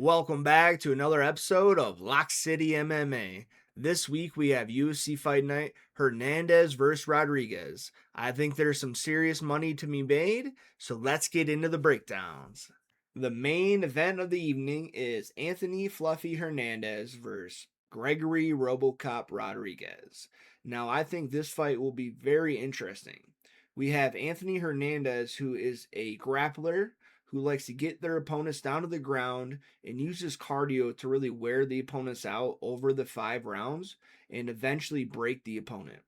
Welcome back to another episode of Lock City MMA. This week we have UFC Fight Night Hernandez versus Rodrigues. I think there's some serious money to be made, so let's get into the breakdowns. The main event of the evening is Anthony Fluffy Hernandez versus Gregory Robocop Rodrigues. Now, I think this fight will be very interesting. We have Anthony Hernandez, who is a grappler who likes to get their opponents down to the ground and uses cardio to really wear the opponents out over the 5 rounds and eventually break the opponent.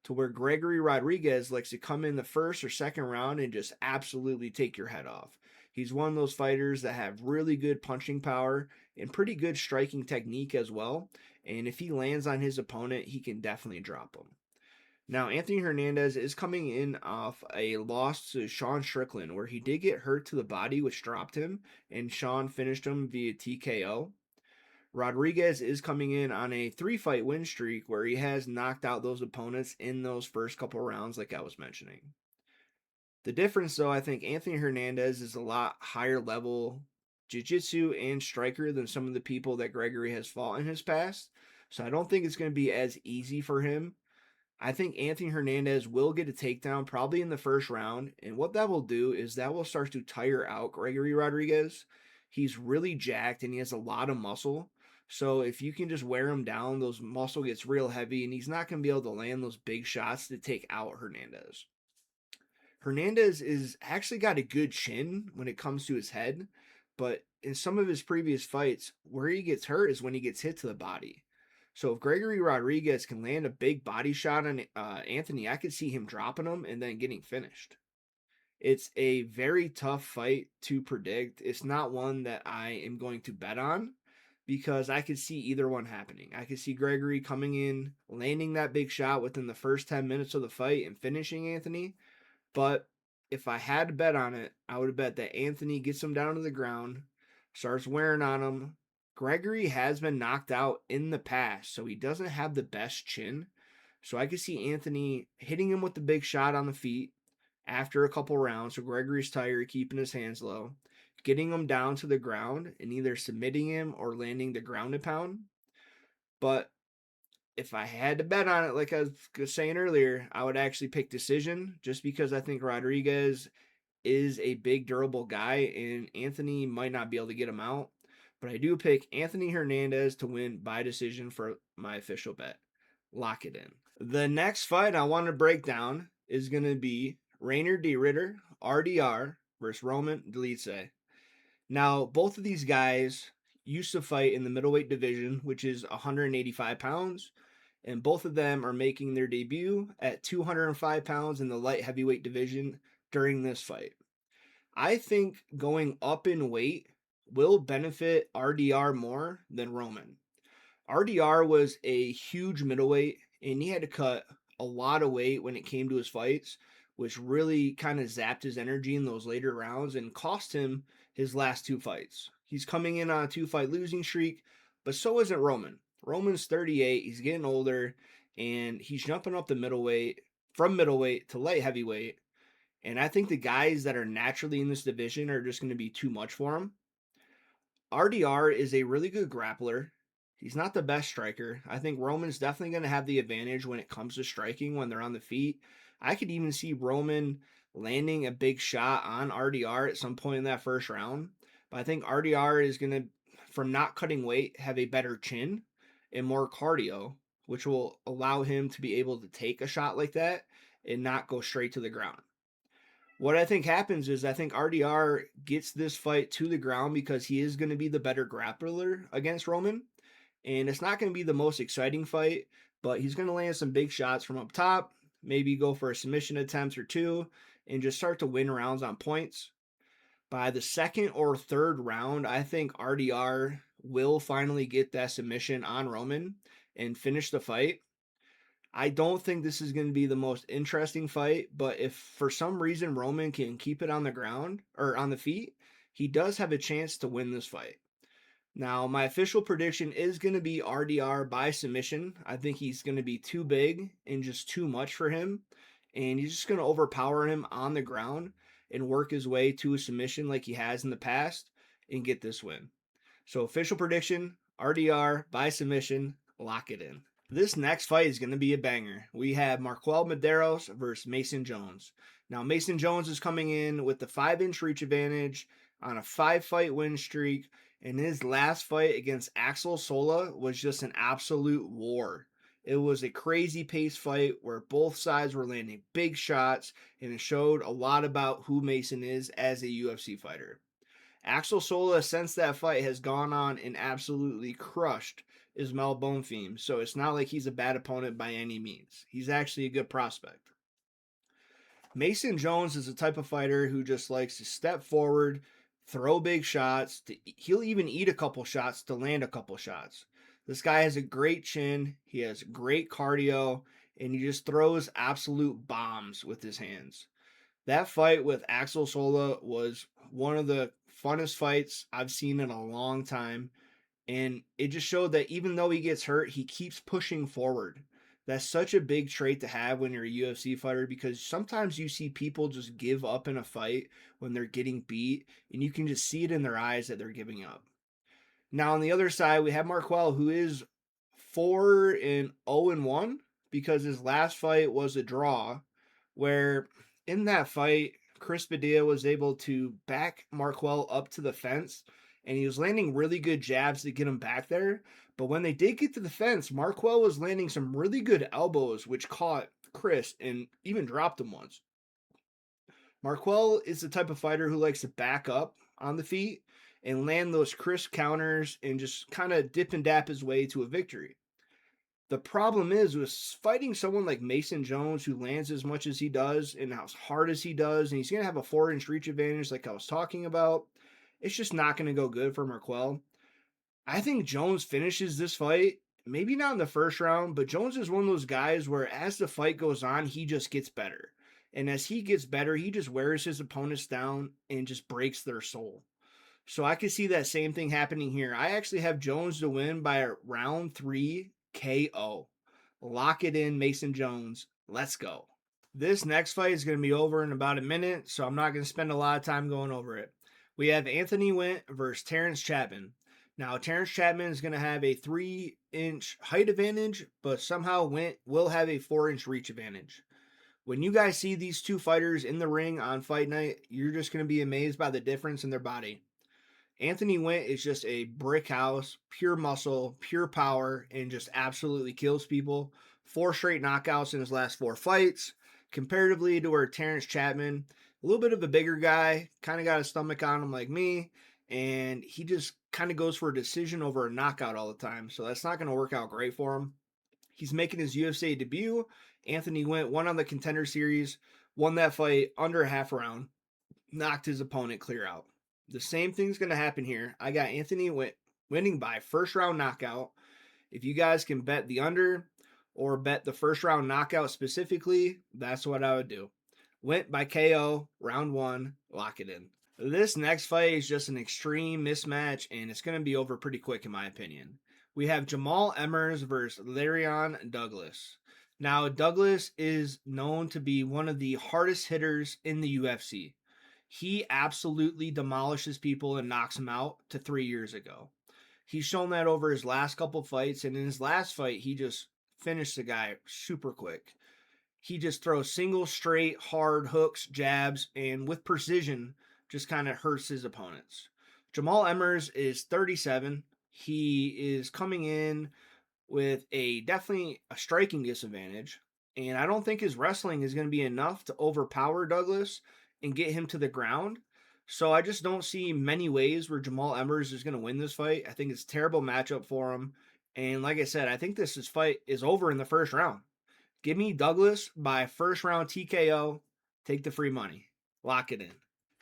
To where Gregory Rodrigues likes to come in the first or second round and just absolutely take your head off. He's one of those fighters that have really good punching power and pretty good striking technique as well. And if he lands on his opponent, he can definitely drop him. Now, Anthony Hernandez is coming in off a loss to Sean Strickland, where he did get hurt to the body, which dropped him, and Sean finished him via TKO. Rodrigues is coming in on a 3-fight win streak where he has knocked out those opponents in those first couple rounds, like I was mentioning. The difference, though, I think Anthony Hernandez is a lot higher level jiu-jitsu and striker than some of the people that Gregory has fought in his past. So I don't think it's going to be as easy for him. I think Anthony Hernandez will get a takedown probably in the first round. And what that will do is that will start to tire out Gregory Rodrigues. He's really jacked and he has a lot of muscle. So if you can just wear him down, those muscle gets real heavy and he's not going to be able to land those big shots to take out Hernandez. Hernandez is actually got a good chin when it comes to his head, but in some of his previous fights, where he gets hurt is when he gets hit to the body. So if Gregory Rodrigues can land a big body shot on Anthony, I could see him dropping him and then getting finished. It's a very tough fight to predict. It's not one that I am going to bet on because I could see either one happening. I could see Gregory coming in, landing that big shot within the first 10 minutes of the fight and finishing Anthony. But if I had to bet on it, I would bet that Anthony gets him down to the ground, starts wearing on him. Gregory has been knocked out in the past, so he doesn't have the best chin. So I could see Anthony hitting him with the big shot on the feet after a couple rounds. So Gregory's tired, keeping his hands low, getting him down to the ground and either submitting him or landing the ground and pound. But if I had to bet on it, like I was saying earlier, I would actually pick decision just because I think Rodrigues is a big, durable guy, and Anthony might not be able to get him out. But I do pick Anthony Hernandez to win by decision for my official bet. Lock it in. The next fight I want to break down is going to be Rainer D. Ritter, RDR, versus Roman Dolidze. Now, both of these guys used to fight in the middleweight division, which is 185 pounds, and both of them are making their debut at 205 pounds in the light heavyweight division during this fight. I think going up in weight will benefit RDR more than Roman. RDR was a huge middleweight, and he had to cut a lot of weight when it came to his fights, which really kind of zapped his energy in those later rounds and cost him his last 2 fights. He's coming in on a 2-fight losing streak, but so isn't Roman. Roman's 38, he's getting older, and he's jumping up the middleweight from middleweight to light heavyweight. And I think the guys that are naturally in this division are just going to be too much for him. RDR is a really good grappler. He's not the best striker. I think Roman's definitely going to have the advantage when it comes to striking when they're on the feet. I could even see Roman landing a big shot on RDR at some point in that first round. But I think RDR is going to, from not cutting weight, have a better chin and more cardio, which will allow him to be able to take a shot like that and not go straight to the ground. What I think happens is I think RDR gets this fight to the ground because he is going to be the better grappler against Roman. And it's not going to be the most exciting fight, but he's going to land some big shots from up top, maybe go for a submission attempt or two, and just start to win rounds on points. By the second or third round, I think RDR will finally get that submission on Roman and finish the fight. I don't think this is going to be the most interesting fight, but if for some reason Roman can keep it on the ground or on the feet, he does have a chance to win this fight. Now, my official prediction is going to be RDR by submission. I think he's going to be too big and just too much for him, and he's just going to overpower him on the ground and work his way to a submission like he has in the past and get this win. So official prediction, RDR by submission, lock it in. This next fight is going to be a banger. We have Marquel Medeiros versus Mason Jones. Now, Mason Jones is coming in with the 5-inch reach advantage on a 5-fight win streak, and his last fight against Axel Sola was just an absolute war. It was a crazy pace fight where both sides were landing big shots, and it showed a lot about who Mason is as a UFC fighter. Axel Sola, since that fight, has gone on and absolutely crushed Ismael Bonfim, so it's not like he's a bad opponent by any means. He's actually a good prospect. Mason Jones is the type of fighter who just likes to step forward, throw big shots. He'll even eat a couple shots to land a couple shots. This guy has a great chin, he has great cardio, and he just throws absolute bombs with his hands. That fight with Axel Sola was one of the funnest fights I've seen in a long time. And it just showed that even though he gets hurt, he keeps pushing forward. That's such a big trait to have when you're a UFC fighter, because sometimes you see people just give up in a fight when they're getting beat, and you can just see it in their eyes that they're giving up. Now on the other side, we have Marquel, who is 4-0-1 because his last fight was a draw, where in that fight, Chris Padilla was able to back Marquel up to the fence, and he was landing really good jabs to get him back there. But when they did get to the fence, Marquel was landing some really good elbows, which caught Chris and even dropped him once. Marquel is the type of fighter who likes to back up on the feet and land those crisp counters and just kind of dip and dap his way to a victory. The problem is with fighting someone like Mason Jones, who lands as much as he does and as hard as he does, and he's going to have a 4-inch reach advantage like I was talking about, it's just not going to go good for Marquel. I think Jones finishes this fight, maybe not in the first round, but Jones is one of those guys where as the fight goes on, he just gets better. And as he gets better, he just wears his opponents down and just breaks their soul. So I could see that same thing happening here. I actually have Jones to win by a round 3 KO. Lock it in, Mason Jones. Let's go. This next fight is going to be over in about a minute, so I'm not going to spend a lot of time going over it. We have Anthony Wint versus Terrence Chapman. Now, Terrence Chapman is going to have a 3-inch height advantage, but somehow Wint will have a 4-inch reach advantage. When you guys see these two fighters in the ring on fight night, you're just going to be amazed by the difference in their body. Anthony Wint is just a brick house, pure muscle, pure power, and just absolutely kills people. 4 straight knockouts in his last 4 fights, comparatively to where Terrence Chapman, a little bit of a bigger guy, kind of got a stomach on him like me, and he just kind of goes for a decision over a knockout all the time. So that's not going to work out great for him. He's making his UFC debut. Anthony Wint won on the Contender Series, won that fight under a half round, knocked his opponent clear out. The same thing's going to happen here. I got Anthony winning by first round knockout. If you guys can bet the under or bet the first round knockout specifically, that's what I would do. Wint by KO, round 1, lock it in. This next fight is just an extreme mismatch, and it's going to be over pretty quick in my opinion. We have Jamal Emmers versus Larion Douglas. Now, Douglas is known to be one of the hardest hitters in the UFC. He absolutely demolishes people and knocks them out to 3 years ago. He's shown that over his last couple fights, and in his last fight, he just finished the guy super quick. He just throws single, straight, hard hooks, jabs, and with precision, just kind of hurts his opponents. Jamal Emmers is 37. He is coming in with definitely a striking disadvantage, and I don't think his wrestling is going to be enough to overpower Douglas and get him to the ground. So I just don't see many ways where Jamal Emmers is going to win this fight. I think it's a terrible matchup for him. And like I said, I think this fight is over in the first round. Give me Douglas by first round TKO. Take the free money. Lock it in.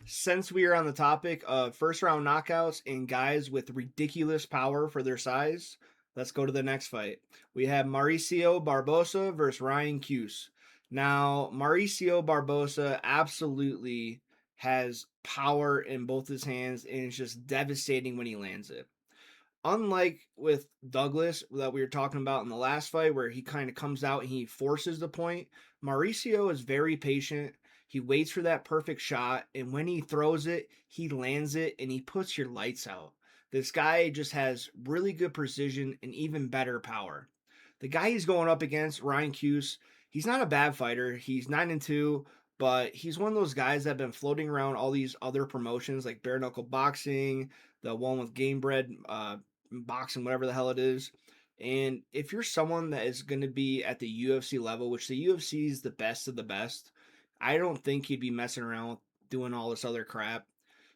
Since we are on the topic of first round knockouts and guys with ridiculous power for their size, let's go to the next fight. We have Mauricio Barbosa versus Ryan Cuse. Now, Mauricio Barbosa absolutely has power in both his hands, and it's just devastating when he lands it. Unlike with Douglas that we were talking about in the last fight, where he kind of comes out and he forces the point, Mauricio is very patient. He waits for that perfect shot, and when he throws it, he lands it, and he puts your lights out. This guy just has really good precision and even better power. The guy he's going up against, Ryan Cuse, he's not a bad fighter. He's 9-2, but he's one of those guys that have been floating around all these other promotions like bare knuckle boxing, the one with game bred boxing, whatever the hell it is. And if you're someone that is going to be at the UFC level, which the UFC is the best of the best, I don't think he'd be messing around doing all this other crap.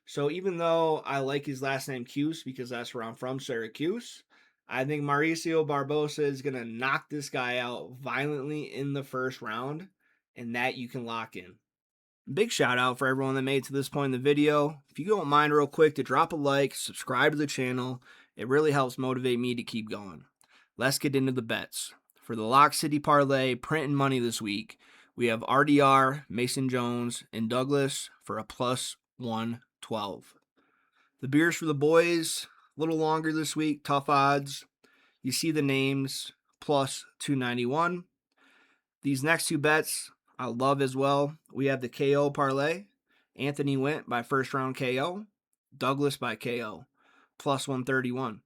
So even though I like his last name Cuse because that's where I'm from, Syracuse, I think Mauricio Barbosa is going to knock this guy out violently in the first round, and that you can lock in. Big shout out for everyone that made it to this point in the video. If you don't mind real quick to drop a like, subscribe to the channel, it really helps motivate me to keep going. Let's get into the bets. For the Lock City Parlay printing money this week, we have RDR, Mason Jones, and Douglas for a plus 112. The beers for the boys, a little longer this week, tough odds. You see the names, plus 291. These next two bets I love as well. We have the KO parlay. Anthony went by first round KO. Douglas by KO, plus 131.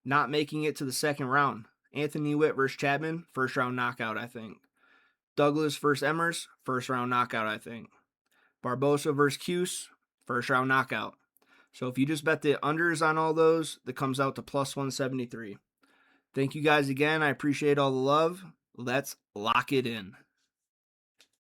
Not making it to the second round. Anthony Witt versus Chapman, first round knockout, I think. Douglas versus Emmers, first round knockout, I think. Barbosa versus Cuse, first round knockout. So if you just bet the unders on all those, that comes out to plus 173. Thank you guys again. I appreciate all the love. Let's lock it in.